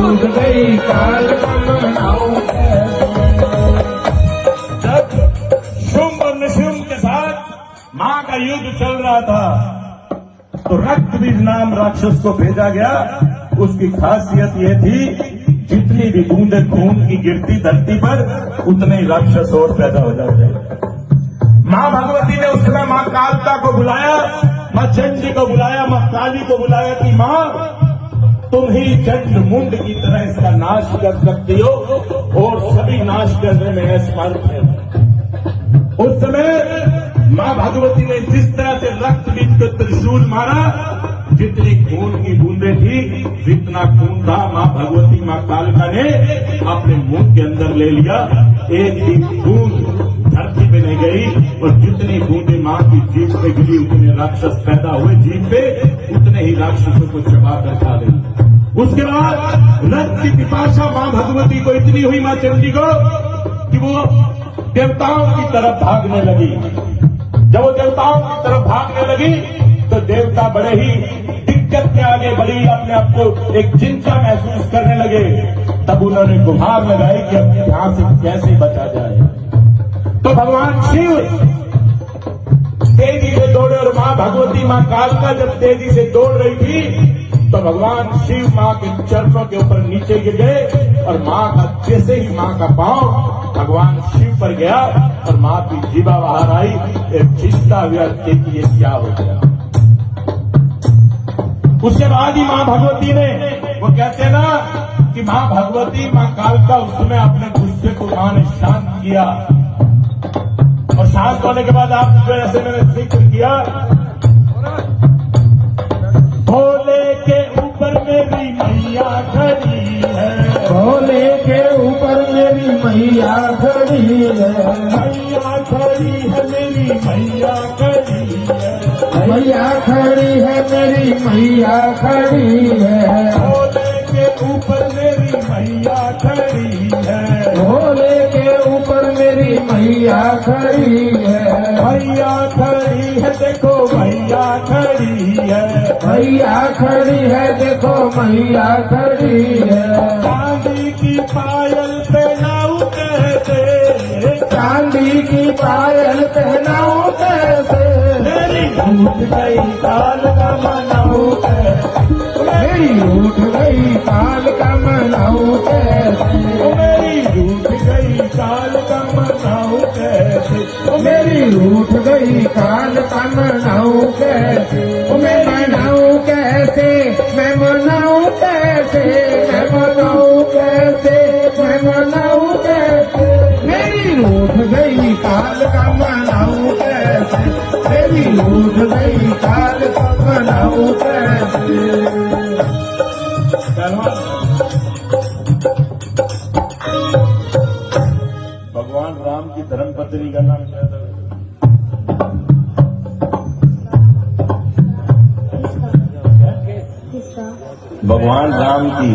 रूठ गई काल का मनाऊं जब शुंभ और निशुंभ के साथ मां का युद्ध चल रहा था तो रक्तबीज नाम राक्षस को भेजा गया। उसकी खासियत यह थी जितनी भी बूंदे खून की गिरती धरती पर उतने ही राक्षस और पैदा हो जाते। मां भगवती ने उस समय मां कालका को बुलाया, मां चंडी को बुलाया, मां काली को बुलाया कि मां तुम ही चंड मुंड की तरह इसका नाश कर सकती हो और सभी नाश करने में असमर्थ है। उस समय मां भगवती ने जिस तरह से रक्त बीज को त्रिशूल मारा, जितनी खून की बूंदे थी जितना खून था मां भगवती मां कालका ने अपने मुंह के अंदर ले लिया। एक भी बूंद धरती पे नहीं गई और जितनी बूंदे मां की जीभ पे गिरी उतने राक्षस पैदा हुए, जीभ पे उतने ही राक्षसों को चबा कर खा गई। उसके बाद रक्त की पिपासा मां भगवती को इतनी हुई मां चंडी को कि वो देवताओं की तरफ भागने लगी। जब वो देवताओं की तरफ भागने लगी तो देवता बड़े ही दिक्कत के आगे बढ़ी, अपने आप को एक चिंता महसूस करने लगे। तब उन्होंने गुहार लगाई कि अब यहां से कैसे बचा जाए। तो भगवान शिव तेजी से दौड़े और मां भगवती मां कालका जब तेजी से दौड़ रही थी तो भगवान शिव मां के चरणों के ऊपर नीचे गिर गए और मां का जैसे ही मां का पांव भगवान शिव पर गया और मां की जीवा बाहर आई, एक चिंता व्यक्त की कि ये क्या हो गया। उसके बाद ही मां भगवती ने, वो कहते हैं ना कि मां भगवती मां कालका उस समय अपने गुस्से को मां ने शांत किया और शांत होने के बाद आप जैसे मैंने जिक्र किया, भोले के ऊपर मेरी मैया खड़ी है, भोले के ऊपर मेरी मैया खड़ी है, मैया खड़ी है मेरी मैया खड़ी है, मैया खड़ी है मेरी मैया खड़ी है, भोले के ऊपर मेरी मैया खड़ी है, भोले के ऊपर मेरी मैया खड़ी है, मैया खड़ी है देखो मैया खड़ी है, मैया खड़ी है देखो मैया खड़ी है, चांदी की पायल पहनाऊं कैसे, चांदी की पायल पहनाऊं कैसे, मेरी टूट गई काल का मनाऊं कैसे, मेरी उठ गई काल का मनाऊं कैसे, मेरी टूट गई काल का मनाऊं कैसे, मेरी उठ गई काल का मनाऊं कैसे, मैं मनाऊं कैसे, मैं मनाऊं कैसे, मैं मनाऊं कैसे, मैं मनाऊं कैसे, मेरी उठ गई काल का मनाऊं कैसे, मेरी उठ गई काल का मनाऊं कैसे। भगवान राम की धर्मपत्नी का नाम क्या था? भगवान राम की